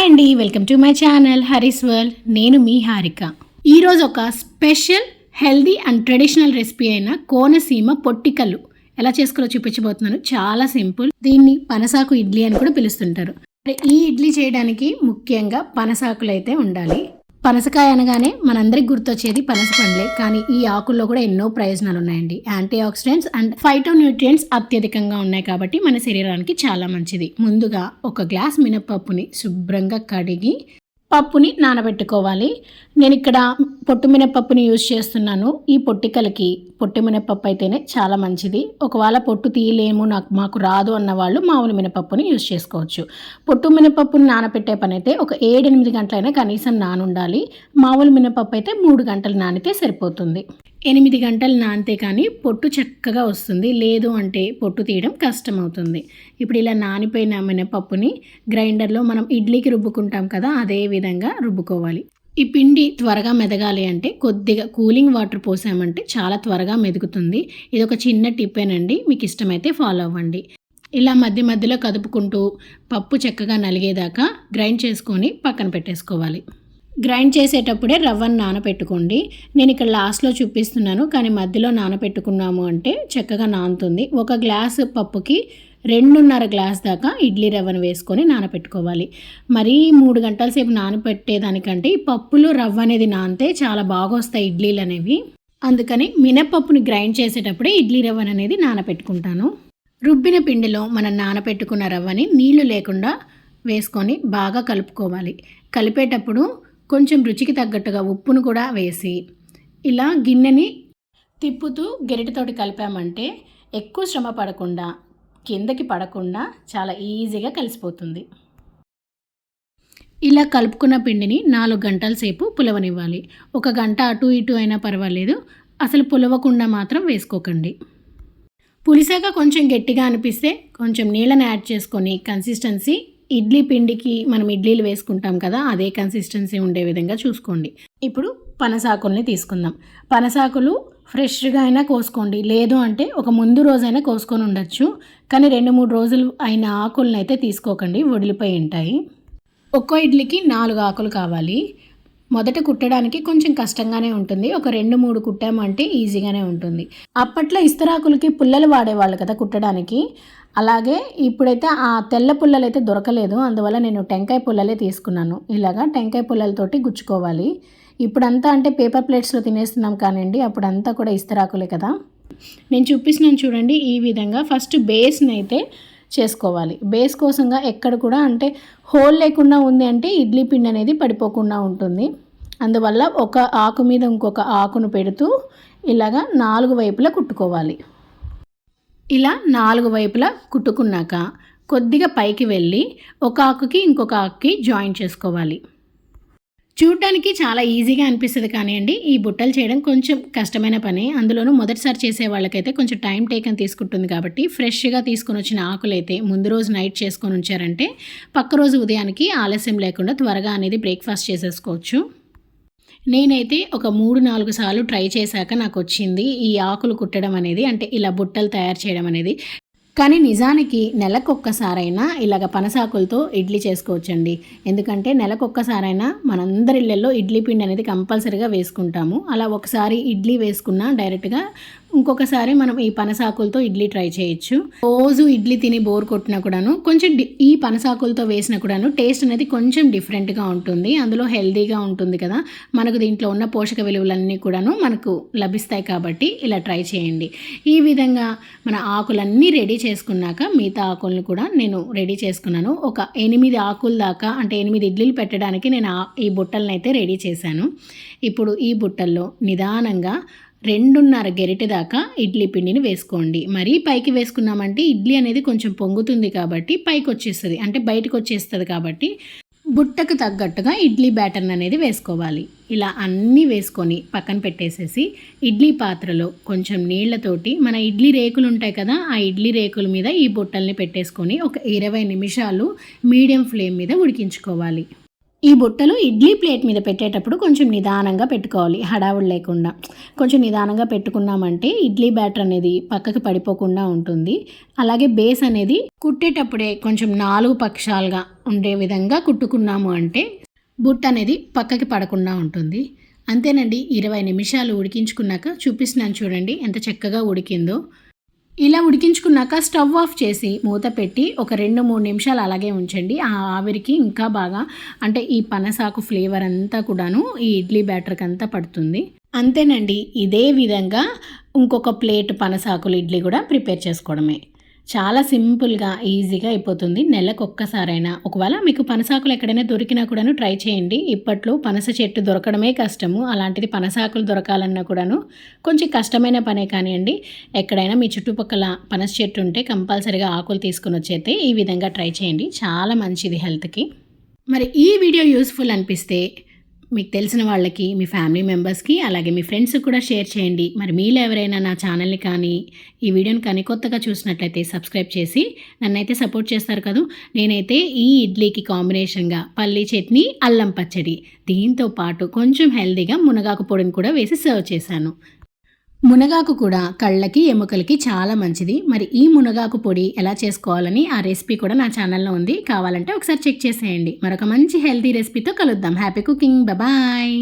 Hi అండి, welcome to my channel Haris world. నేను మీ హారిక. ఈరోజు ఒక special healthy and traditional recipe అయిన కోనసీమ పొట్టికలు ఎలా చేసుకోవాలో చూపించబోతున్నాను. చాలా సింపుల్. దీన్ని పనసాకు ఇడ్లీ అని కూడా పిలుస్తుంటారు. ఈ ఇడ్లీ చేయడానికి ముఖ్యంగా పనసాకులు అయితే ఉండాలి. పనసకాయ అనగానే మనందరికి గుర్తొచ్చేది పనస పండ్లే, కానీ ఈ ఆకుల్లో కూడా ఎన్నో ప్రయోజనాలు ఉన్నాయండి. యాంటీ ఆక్సిడెంట్స్ అండ్ ఫైటోన్యూట్రియంట్స్ అత్యధికంగా ఉన్నాయి కాబట్టి మన శరీరానికి చాలా మంచిది. ముందుగా ఒక గ్లాస్ మినపప్పుని శుభ్రంగా కడిగి పప్పుని నానబెట్టుకోవాలి. నేను ఇక్కడ పొట్టు మినపప్పుని యూజ్ చేస్తున్నాను. ఈ పొట్టికలకి పొట్టు మినపప్పు అయితేనే చాలా మంచిది. ఒకవేళ పొట్టు తీయలేము, మాకు రాదు అన్న వాళ్ళు మామూలు మినపప్పుని యూజ్ చేసుకోవచ్చు. పొట్టు మినపప్పుని నానబెట్టే పని అయితే ఒక 7-8 గంటలైనా కనీసం నానుండాలి. మామూలు మినపప్పు అయితే 3 గంటలు నానితే సరిపోతుంది. 8 గంటలు నానితే కానీ పొట్టు చక్కగా వస్తుంది. లేదు అంటే పొట్టు తీయడం కష్టమవుతుంది. ఇప్పుడు ఇలా నానిపోయిన మినపప్పుని గ్రైండర్లో మనం ఇడ్లీకి రుబ్బుకుంటాం కదా, అదే విధంగా రుబ్బుకోవాలి. ఈ పిండి త్వరగా మెదగాలి అంటే కొద్దిగా కూలింగ్ వాటర్ పోసామంటే చాలా త్వరగా మెదుగుతుంది. ఇది ఒక చిన్న టిప్పేనండి, మీకు ఇష్టమైతే ఫాలో అవ్వండి. ఇలా మధ్య మధ్యలో కదుపుకుంటూ పప్పు చక్కగా నలిగేదాకా గ్రైండ్ చేసుకొని పక్కన పెట్టేసుకోవాలి. గ్రైండ్ చేసేటప్పుడే రవ్వను నానపెట్టుకోండి. నేను ఇక్కడ లాస్ట్లో చూపిస్తున్నాను, కానీ మధ్యలో నానపెట్టుకున్నాము అంటే చక్కగా నానుతుంది. ఒక గ్లాసు పప్పుకి 2.5 గ్లాస్ దాకా ఇడ్లీ రవ్వను వేసుకొని నానపెట్టుకోవాలి. మరీ 3 గంటల సేపు నానపెట్టేదానికంటే ఈ పప్పులో రవ్వ అనేది నానితే చాలా బాగా వస్తాయి ఇడ్లీలు అనేవి. అందుకని మినపప్పుని గ్రైండ్ చేసేటప్పుడే ఇడ్లీ రవ్వను అనేది నానపెట్టుకుంటాను. రుబ్బిన పిండిలో మనం నానపెట్టుకున్న రవ్వని నీళ్లు లేకుండా వేసుకొని బాగా కలుపుకోవాలి. కలిపేటప్పుడు కొంచెం రుచికి తగ్గట్టుగా ఉప్పును కూడా వేసి ఇలా గిన్నెని తిప్పుతూ గెరిటతోటి కలిపామంటే ఎక్కువ శ్రమ పడకుండా కిందకి పడకుండా చాలా ఈజీగా కలిసిపోతుంది. ఇలా కలుపుకున్న పిండిని 4 గంటల సేపు పులవనివ్వాలి. 1 గంట అటు ఇటు అయినా పర్వాలేదు, అసలు పులవకుండా మాత్రం వేసుకోకండి. పులిసాక కొంచెం గట్టిగా అనిపిస్తే కొంచెం నీళ్ళని యాడ్ చేసుకొని కన్సిస్టెన్సీ ఇడ్లీ పిండికి మనం ఇడ్లీలు వేసుకుంటాం కదా, అదే కన్సిస్టెన్సీ ఉండే విధంగా చూసుకోండి. ఇప్పుడు పనసాకుల్ని తీసుకుందాం. పనసాకులు ఫ్రెష్గా అయినా కోసుకోండి, లేదు అంటే ఒక ముందు రోజైనా కోసుకొని ఉండొచ్చు. కానీ 2-3 రోజులు అయిన ఆకులను అయితే తీసుకోకండి, వడిలిపోయి ఉంటాయి. ఒక్కో ఇడ్లీకి 4 ఆకులు కావాలి. మొదట కుట్టడానికి కొంచెం కష్టంగానే ఉంటుంది. ఒక 2-3 కుట్టామంటే ఈజీగానే ఉంటుంది. అప్పట్లో ఇస్తరాకులకి పుల్లలు వాడేవాళ్ళు కదా కుట్టడానికి. అలాగే ఇప్పుడైతే ఆ తెల్ల పుల్లలు అయితే దొరకలేదు, అందువల్ల నేను టెంకాయ పుల్లలే తీసుకున్నాను. ఇలాగా టెంకాయ పుల్లలతోటి గుచ్చుకోవాలి. ఇప్పుడంతా అంటే పేపర్ ప్లేట్స్లో తినేస్తున్నాం కానివ్వండి, అప్పుడంతా కూడా ఇస్తరాకులే కదా. నేను చూపిస్తున్నాను చూడండి, ఈ విధంగా ఫస్ట్ బేస్ని అయితే చేసుకోవాలి. బేస్ కోసంగా ఎక్కడ కూడా అంటే హోల్ లేకుండా ఉంది అంటే ఇడ్లీ పిండి అనేది పడిపోకుండా ఉంటుంది. అందువల్ల ఒక ఆకు మీద ఇంకొక ఆకును పెడుతూ ఇలాగా 4 వైపులా కుట్టుకోవాలి. ఇలా 4 వైపులా కుట్టుకున్నాక కొద్దిగా పైకి వెళ్ళి ఒక ఆకుకి ఇంకొక ఆకుకి జాయిన్ చేసుకోవాలి. చూడటానికి చాలా ఈజీగా అనిపిస్తుంది కానివ్వండి, ఈ బుట్టలు చేయడం కొంచెం కష్టమైన పని. అందులోనూ మొదటిసారి చేసే వాళ్ళకైతే కొంచెం టైం టేకన్ తీసుకుంటుంది. కాబట్టి ఫ్రెష్గా తీసుకొని వచ్చిన ఆకులైతే ముందు రోజు నైట్ చేసుకొని ఉంచారంటే పక్క రోజు ఉదయానికి ఆలస్యం లేకుండా త్వరగా అనేది బ్రేక్ఫాస్ట్ చేసేసుకోవచ్చు. నేనైతే ఒక 3-4 సార్లు ట్రై చేశాక నాకు వచ్చింది ఈ ఆకులు కుట్టడం అనేది, అంటే ఇలా బుట్టలు తయారు చేయడం అనేది. కానీ నిజానికి నెలకొక్కసారైనా ఇలాగ పనసాకులతో ఇడ్లీ చేసుకోవచ్చండి. ఎందుకంటే నెలకొక్కసారైనా మనందరి ఇళ్ళల్లో ఇడ్లీ పిండి అనేది కంపల్సరీగా వేసుకుంటాము. అలా ఒకసారి ఇడ్లీ వేసుకున్నా డైరెక్ట్గా ఇంకొకసారి మనం ఈ పనసాకులతో ఇడ్లీ ట్రై చేయొచ్చు. రోజు ఇడ్లీ తిని బోర్ కొట్టినా కూడాను కొంచెం ఈ పనసాకులతో వేసినా కూడాను టేస్ట్ అనేది కొంచెం డిఫరెంట్గా ఉంటుంది. అందులో హెల్దీగా ఉంటుంది కదా, మనకు దీంట్లో ఉన్న పోషక విలువలన్నీ కూడాను మనకు లభిస్తాయి. కాబట్టి ఇలా ట్రై చేయండి. ఈ విధంగా మన ఆకులన్నీ రెడీ చేసుకున్నాక మిగతా ఆకులను కూడా నేను రెడీ చేసుకున్నాను. ఒక 8 ఆకుల దాకా, అంటే 8 ఇడ్లీలు పెట్టడానికి నేను ఈ బుట్టలను అయితే రెడీ చేశాను. ఇప్పుడు ఈ బుట్టల్లో నిదానంగా 2.5 గెరిటె దాకా ఇడ్లీ పిండిని వేసుకోండి. మరీ పైకి వేసుకున్నామంటే ఇడ్లీ అనేది కొంచెం పొంగుతుంది కాబట్టి పైకి వచ్చేస్తుంది, అంటే బయటకు వచ్చేస్తుంది. కాబట్టి బుట్టకు తగ్గట్టుగా ఇడ్లీ బ్యాటర్ అనేది వేసుకోవాలి. ఇలా అన్నీ వేసుకొని పక్కన పెట్టేసేసి ఇడ్లీ పాత్రలో కొంచెం నీళ్లతోటి మన ఇడ్లీ రేకులు ఉంటాయి కదా, ఆ ఇడ్లీ రేకుల మీద ఈ బుట్టల్ని పెట్టేసుకొని ఒక 20 నిమిషాలు మీడియం ఫ్లేమ్ మీద ఉడికించుకోవాలి. ఈ బుట్టలు ఇడ్లీ ప్లేట్ మీద పెట్టేటప్పుడు కొంచెం నిదానంగా పెట్టుకోవాలి, హడావుడి లేకుండా. కొంచెం నిదానంగా పెట్టుకున్నామంటే ఇడ్లీ బ్యాటర్ అనేది పక్కకి పడిపోకుండా ఉంటుంది. అలాగే బేస్ అనేది కుట్టేటప్పుడే కొంచెం 4 పక్షాలుగా ఉండే విధంగా కుట్టుకున్నాము అంటే బుట్ట అనేది పక్కకి పడకుండా ఉంటుంది. అంతేనండి, 20 నిమిషాలు ఉడికించుకున్నాక చూపిస్తున్నాను చూడండి ఎంత చక్కగా ఉడికిందో. ఇలా ఉడికించుకున్నాక స్టవ్ ఆఫ్ చేసి మూత పెట్టి ఒక 2-3 నిమిషాలు అలాగే ఉంచండి. ఆ ఆవిరికి ఇంకా బాగా అంటే ఈ పనసాకు ఫ్లేవర్ అంతా కూడాను ఈ ఇడ్లీ బ్యాటర్కి అంతా పడుతుంది. అంతేనండి, ఇదే విధంగా ఇంకొక ప్లేట్ పనసాకులు ఇడ్లీ కూడా ప్రిపేర్ చేసుకోవడమే. చాలా సింపుల్గా ఈజీగా అయిపోతుంది. నెలకు ఒక్కసారైనా ఒకవేళ మీకు పనసాకులు ఎక్కడైనా దొరికినా కూడాను ట్రై చేయండి. ఇప్పట్లో పనస చెట్టు దొరకడమే కష్టము, అలాంటిది పనసాకులు దొరకాలన్నా కూడాను కొంచెం కష్టమైన పనే. కానివ్వండి, ఎక్కడైనా మీ చుట్టుపక్కల పనస చెట్టు ఉంటే కంపల్సరీగా ఆకులు తీసుకుని వచ్చైతే ఈ విధంగా ట్రై చేయండి, చాలా మంచిది హెల్త్కి. మరి ఈ వీడియో యూస్ఫుల్ అనిపిస్తే మీకు తెలిసిన వాళ్ళకి, మీ ఫ్యామిలీ మెంబర్స్కి, అలాగే మీ ఫ్రెండ్స్కి కూడా షేర్ చేయండి. మరి మీలో ఎవరైనా నా ఛానల్ని కానీ ఈ వీడియోని కానీ కొత్తగా చూసినట్లయితే సబ్స్క్రైబ్ చేసి నన్నైతే సపోర్ట్ చేస్తారు కదా. నేనైతే ఈ ఇడ్లీకి కాంబినేషన్గా పల్లీ చట్నీ, అల్లం పచ్చడి, దీంతో పాటు కొంచెం హెల్తీగా మునగాకు పొడిని కూడా వేసి సర్వ్ చేశాను. మునగాకు కూడా కళ్ళకి, ఎముకలకి చాలా మంచిది. మరి ఈ మునగాకు పొడి ఎలా చేసుకోవాలని ఆ రెసిపీ కూడా నా ఛానల్లో ఉంది, కావాలంటే ఒకసారి చెక్ చేసేయండి. మరొక మంచి హెల్తీ రెసిపీతో కలుద్దాం. Happy cooking, bye.